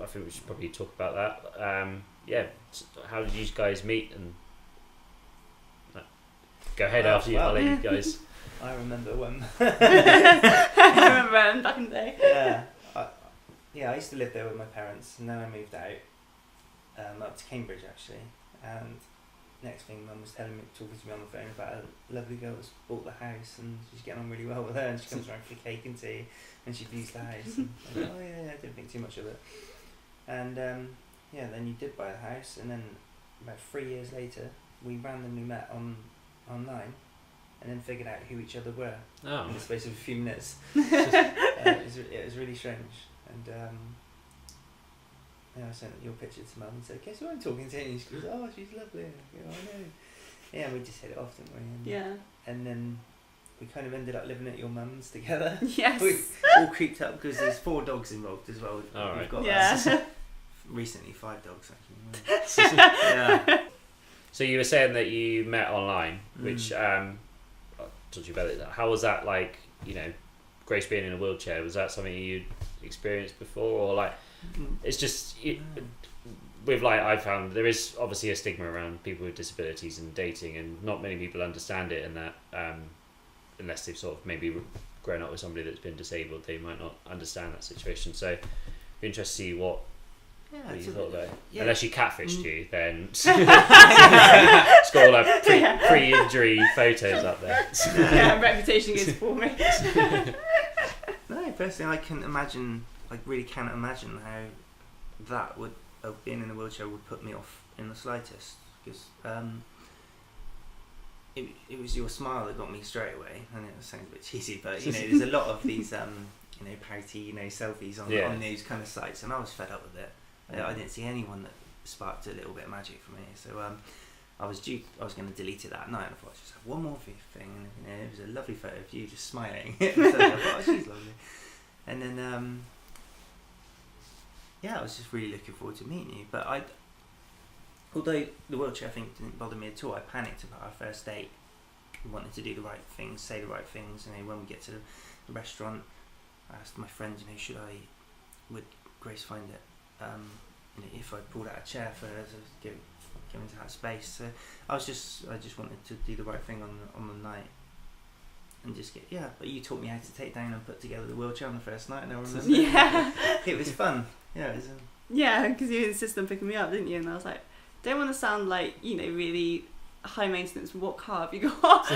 think we should probably talk about that. How did you guys meet? And go ahead after you. I'll let you guys. I remember when. I remember back in the day. I used to live there with my parents, and then I moved out, up to Cambridge actually. And next thing, Mum was talking to me on the phone about a lovely girl that's bought the house, and she's getting on really well with her, and she comes around for cake and tea, and she views the house. And I went, I didn't think too much of it. And then you did buy the house, and then about 3 years later, we randomly met online. And then figured out who each other were in the space of a few minutes. It was really strange. And I sent your picture to Mum and said, "Guess who I'm talking to?" And she goes, "Oh, she's lovely." I know. Yeah, and we just hit it off, didn't we? And then we kind of ended up living at your mum's together. Yes. We all creeped up because there's 4 dogs involved as well. We've got recently 5 dogs actually. Yeah. So you were saying that you met online, which talk to you about it. How was that like? Grace being in a wheelchair, was that something you'd experienced before, or like? It's just with like I found there is obviously a stigma around people with disabilities and dating, and not many people understand it, and that unless they've sort of maybe grown up with somebody that's been disabled, they might not understand that situation. So, it'd be interested to see what you thought about it. Unless you catfished you, then it's got all like pre-injury photos up there. Reputation is for me. No, personally, I can't imagine. I really can't imagine how that would being in a wheelchair would put me off in the slightest. Because it was your smile that got me straight away, and it sounds a bit cheesy, but there's a lot of these pouty selfies on those kind of sites, and I was fed up with it. I didn't see anyone that sparked a little bit of magic for me, so I was going to delete it that night, and I thought I'd just have one more thing, and it was a lovely photo of you just smiling. So I thought, oh, she's lovely. And then I was just really looking forward to meeting you. But although the wheelchair thing didn't bother me at all, I panicked about our first date. We wanted to do the right things, say the right things. When we get to the restaurant, I asked my friends, would Grace find it? If I pulled out a chair for her to go into that space. So I just wanted to do the right thing on the night, and just but you taught me how to take down and put together the wheelchair on the first night, and I remember it was fun. Because you insisted on picking me up, didn't you? And I was like, don't want to sound like really high maintenance. What car have you got?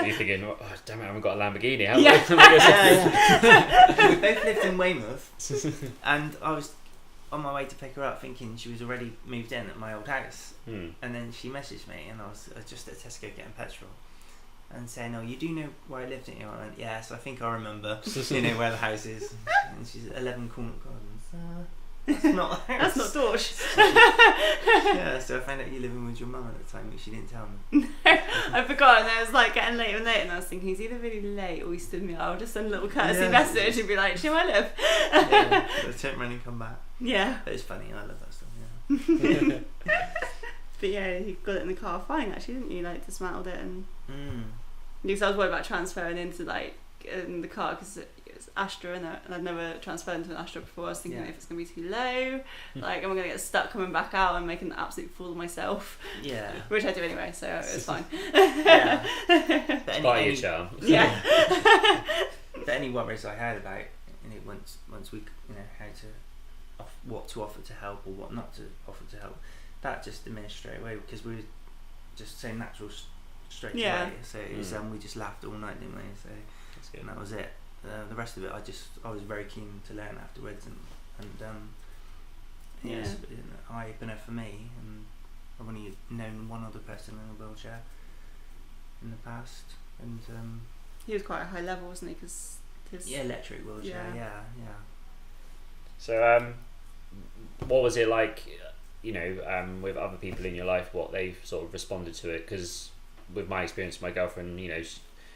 You're thinking, oh, damn it, I haven't got a Lamborghini. We both lived in Weymouth, and I was on my way to pick her up thinking she was already moved in at my old house. And then she messaged me, and I was just at Tesco getting petrol, and saying, "Oh, you do know where I lived, didn't you?" I went, "Yes, I think I remember. Where the house is." And she's at 11 Cornet Gardens. That's not the house. That's not Dorsch. So I found out you living with your mum at the time, which she didn't tell me. I forgot, and I was like getting later and later, and I was thinking he's either really late or he stood me. I'll just send a little courtesy message and be like, "Should I live?" So turn around and come back. Yeah. But it's funny. I love that stuff. But you got it in the car fine, actually, didn't you? Like dismantled it and. Because I was worried about transferring into in the car because it's Astra in it, and I'd never transferred into an Astra before. I was thinking if it's going to be too low, am I going to get stuck coming back out and making an absolute fool of myself? Yeah. Which I do anyway, so it was fine. But part of your charm. Yeah. But any worries I had about once we how to what to offer to help or what not to offer to help, that just diminished straight away because we were just so natural straight away. So it was, we just laughed all night, didn't we? So that's good. And that was it. The rest of it, I was very keen to learn afterwards, and it was an eye opener for me. And I've only known one other person in a wheelchair in the past, and he was quite a high level, wasn't he? Because electric wheelchair. Yeah. So what was it like? With other people in your life, what they sort of responded to it? Because with my experience, my girlfriend,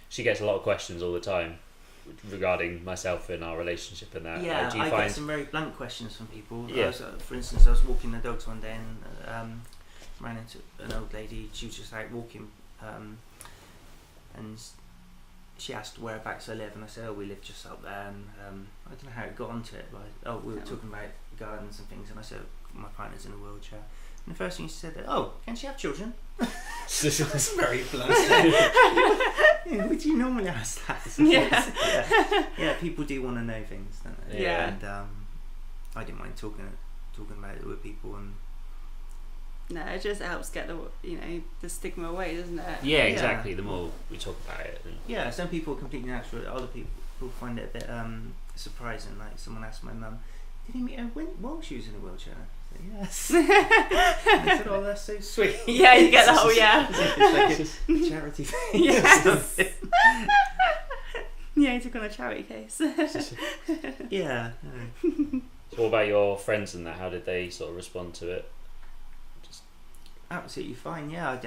she gets a lot of questions all the time regarding myself and our relationship and that. Yeah, do you I find... get some very blunt questions from people. Yeah. For instance, I was walking the dogs one day and ran into an old lady. She was just out walking, and she asked whereabouts I live, and I said, "Oh, we live just up there." And I don't know how it got onto it, but we were talking about gardens and things, and I said my partner's in a wheelchair. And the first thing she said, can she have children? That's very blunt. Would you normally ask that? Yeah, people do want to know things, don't they? Yeah. And I didn't mind talking about it with people, and no, it just helps get the stigma away, doesn't it? Yeah, exactly. The more we talk about it. Yeah, some people are completely natural. Other people find it a bit surprising. Like someone asked my mum, "Did you meet her while she was in a wheelchair?" I said, yes. And they said, "Oh, that's so sweet." Yeah, you get the whole It's like a charity thing. Yes. Yeah, you took on a charity case. Yeah. No. So what about your friends and that? How did they sort of respond to it? Absolutely fine. Yeah,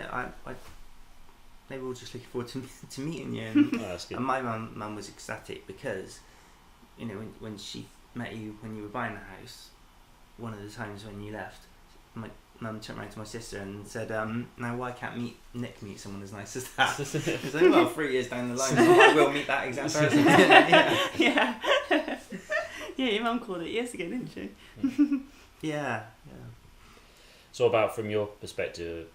they were all just looking forward to meeting you. And, That's good. and my mum was ecstatic because, when she met you when you were buying the house, one of the times when you left, my mum turned around to my sister and said, "Now why can't Nick meet someone as nice as that?" It's like, well, 3 years down the line, I will meet that exact person. Yeah. Yeah, your mum called it years ago, didn't she? Yeah. So about from your perspective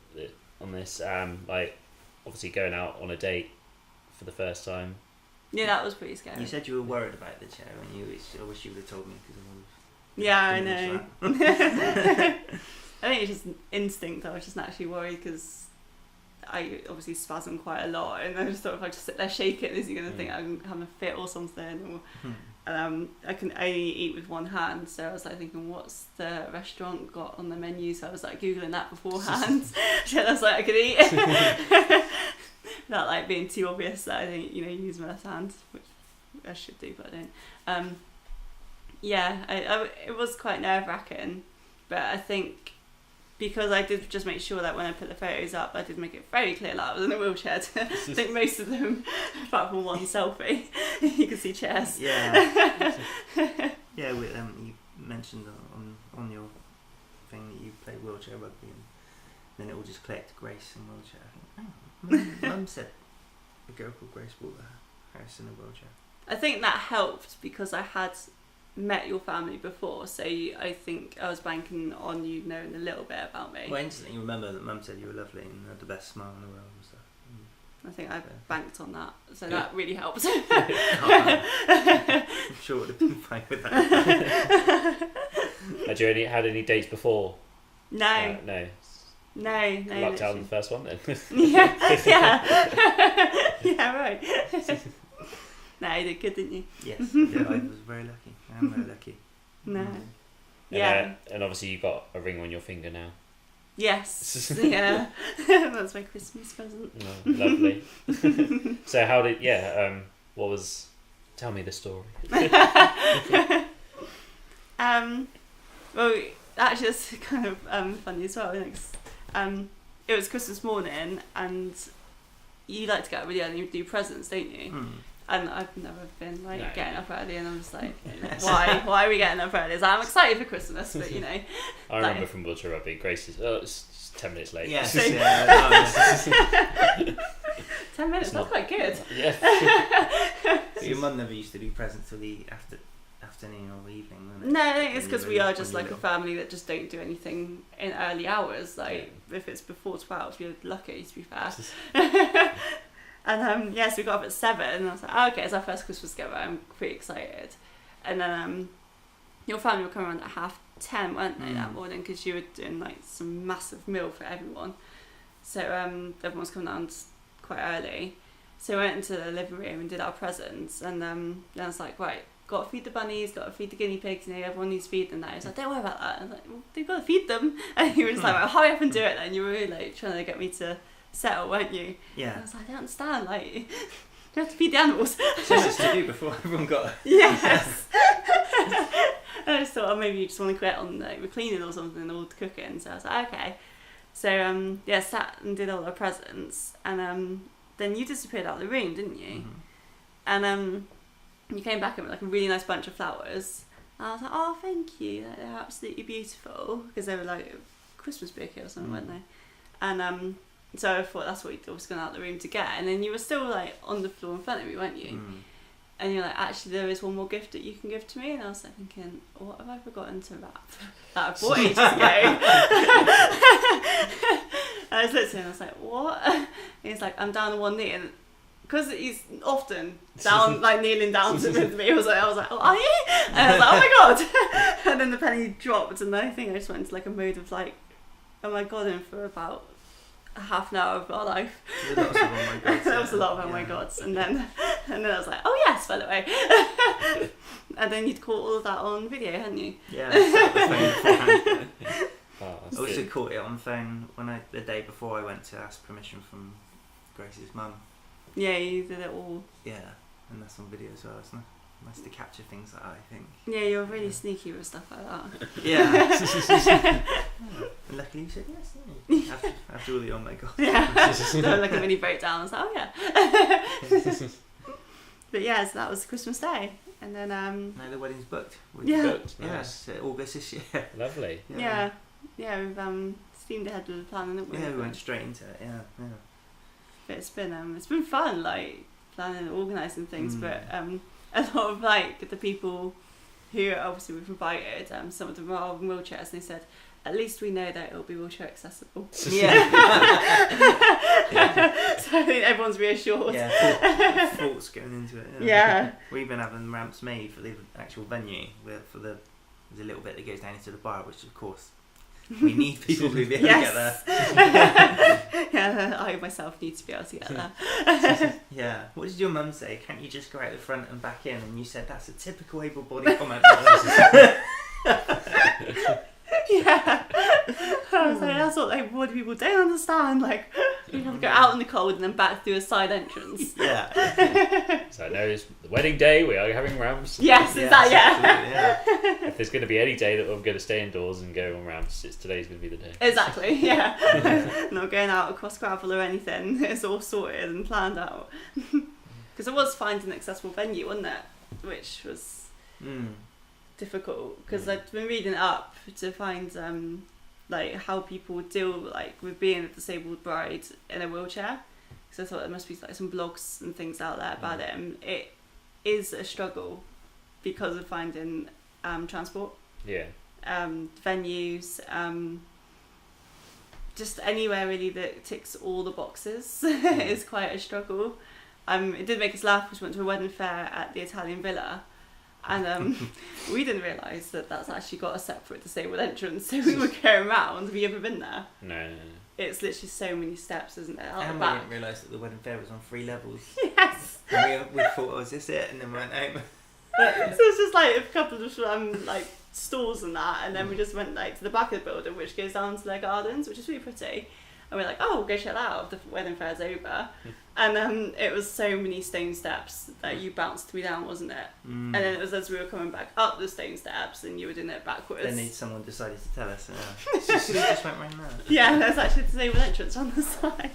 on this, like obviously going out on a date for the first time. Yeah, that was pretty scary. You said you were worried about the chair, and I wish you would have told me because I would have. Yeah, I know. I think it's just instinct. I was just naturally worried because I obviously spasm quite a lot, and I just thought if I just sit there shaking, is he going to think I'm having a fit or something? Or I can only eat with one hand, so I was like thinking, what's the restaurant got on the menu? So I was like googling that beforehand. So I was like, I could eat without like being too obvious that I don't, use my left hand, which I should do, but I don't. It was quite nerve-wracking, but I think because I did just make sure that when I put the photos up, I did make it very clear that I was in a wheelchair. I think most of them, apart from one selfie, you can see chairs. Yeah. Yeah. You mentioned on your thing that you play wheelchair rugby, and then it all just clicked. Grace in wheelchair. I think, Mum said a girl called Grace bought the house in a wheelchair. I think that helped because I had met your family before, so I think I was banking on you knowing a little bit about me. Well, instantly you remember that Mum said you were lovely and had the best smile in the world and stuff. I think I banked on that, so that really helped. I'm sure it would have been fine with that. Had you had any dates before? No. No. Lucked out on the first one then. Yeah, right. No, you did good, didn't you? Yes, yeah, I was very lucky. I am very lucky. No. Yeah. And obviously you got a ring on your finger now. Yes. Yeah. That's my Christmas present. Oh, lovely. So how did what was? Tell me the story. Well, actually, it's kind of funny as well. It was Christmas morning, and you like to get up really early and do presents, don't you? And I've never been getting up early, and I'm just like, why are we getting up early? I'm excited for Christmas, but I remember from wheelchair rugby, Grace is it's 10 minutes late. Yeah. 10 minutes, that's quite good. Yeah. Your mum never used to do presents till the afternoon or evening, wasn't it? No, I think it's because we are just like a family that just don't do anything in early hours. If it's before 12, you're lucky, to be fair. And so we got up at 7, and I was like, oh, okay, it's our first Christmas together. I'm pretty excited. And then your family were coming around at 10:30, weren't they, that morning? Because you were doing some massive meal for everyone. So everyone was coming down quite early. So we went into the living room and did our presents. And then I was like, right, got to feed the bunnies, got to feed the guinea pigs, everyone needs to feed them now. He's like, don't worry about that. I was like, well, they've got to feed them. And you were just like, well, hurry up and do it then. You were really trying to get me to settle, weren't you? Yeah. And I was like, I don't understand, you have to feed the animals. Just to do before everyone got. Yes. And I just thought, maybe you just want to quit on the cleaning or something, or the cooking. So I was like, okay. So sat and did all our presents, and then you disappeared out of the room, didn't you? And you came back with a really nice bunch of flowers. And I was like, oh, thank you. They're absolutely beautiful, because they were a Christmas bouquet or something, weren't they? And so I thought that's what you was going out of the room to get, and then you were still on the floor in front of me, weren't you? and you're like, actually, there is one more gift that you can give to me. And I was like thinking, what have I forgotten to wrap that I bought ages ago? I was listening, I was like, what? And he's like, I'm down on one knee. And because he's often down, like kneeling down with me, I was like, oh, are you? And I was like, oh my God. And then the penny dropped, and I think I just went into like a mood of like, oh my God, and for about half an hour of our life. That was a lot of oh my gods. That was a lot of oh my gods. And then I was like, oh yes, by the way. And then you'd caught all of that on video, hadn't you? Yeah, I set the phone beforehand. Oh, I that's also good. caught it on phone the day before I went to ask permission from Grace's mum. Yeah, you did it all. Yeah, and that's on video as well. It's nice to capture things like that, I think. Yeah, you're really sneaky with stuff like that. Yeah. And luckily you said yes, didn't you? After all the oh my god. Yeah. So like a mini breakdown. I was like, oh yeah. But yeah, so that was Christmas Day. And then Now the wedding's booked. Yeah. Booked, Yeah, nice. it's August this year. Lovely. yeah, we've steamed ahead with the planning, haven't we? Yeah, we went straight into it. Yeah. But it's been fun, like planning and organising things. Mm. But a lot of like the people who obviously we've invited, some of them are all in wheelchairs, and they said, at least we know that it'll be wheelchair accessible. Yeah. So I think everyone's reassured. Yeah. Thoughts going into it. Yeah. We've been having ramps made for the actual venue. There's a little bit that goes down into the bar, which of course we need people to be able to get there. Yeah, I myself need to be able to get there. Yeah. What did your mum say? Can't you just go out the front and back in? And you said that's a typical able-bodied comment. Yeah. I was like, that's what able-bodied people don't understand. Like, you have to go out in the cold and then back through a side entrance. Yeah. So I know it's the wedding day. We are having ramps. Yes, is that absolutely, yeah. If there's going to be any day that I'm going to stay indoors and go on ramps, today's going to be the day. Exactly, yeah. Not going out across gravel or anything. It's all sorted and planned out. Because it was finding an accessible venue, wasn't it? Which was difficult. Because I'd been reading it up to find like how people deal like with being a disabled bride in a wheelchair. Because I thought there must be like some blogs and things out there about it. And it is a struggle because of finding transport. Yeah. Venues, just anywhere really that ticks all the boxes is quite a struggle. It did make us laugh because we went to a wedding fair at the Italian Villa, and we didn't realise that that's actually got a separate disabled entrance, so we were going around. Have you ever been there? No. It's literally so many steps, isn't it? Out And the we back. didn't realise that the wedding fair was on 3 levels. Yes. And we thought, oh, is this it? And then we went home. So it's just like a couple of like stalls and that, and then we just went like to the back of the building, which goes down to their gardens, which is really pretty. And we're like, oh, we'll go check that out. The wedding fair's over, and it was so many stone steps that you bounced me down, wasn't it? And then it was as we were coming back up the stone steps, and you were doing it backwards. Then someone decided to tell us. So we just went round there. Yeah, there's actually a disabled entrance on the side.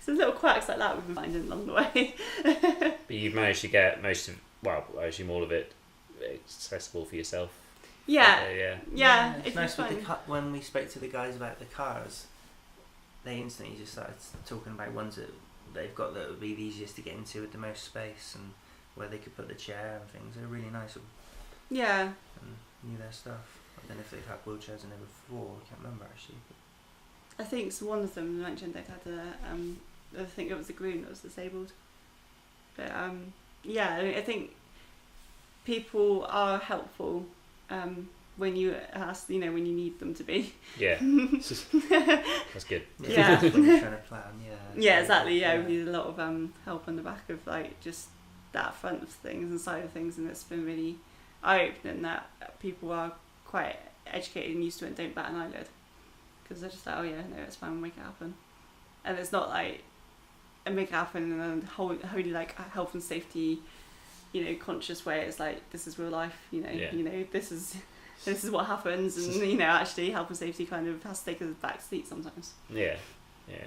So little quirks like that we've been finding along the way. But you've managed to get most of, well, I assume all of it accessible for yourself. Yeah. Yeah, It's it's nice with fine. when we spoke to the guys about the cars, they instantly just started talking about ones that they've got that would be the easiest to get into with the most space and where they could put the chair and things. They're really nice Yeah. and knew their stuff. I don't know if they've had wheelchairs in there before. I can't remember actually. I think so one of them mentioned they'd had I think it was a groom that was disabled. But yeah, I think people are helpful when you ask, when you need them to be. Yeah. That's good. Yeah. When you're trying to plan, Yeah, exactly. Yeah, we need a lot of help on the back of like just that front of things and side of things, and it's been really eye-opening that people are quite educated and used to it and don't bat an eyelid. Because they're just like, oh yeah, no, it's fine, we'll make it happen. And it's not like a make it happen in a wholly like health and safety, conscious way. It's like, this is real life, this is what happens, and actually health and safety kind of has to take a back seat sometimes. Yeah. Yeah.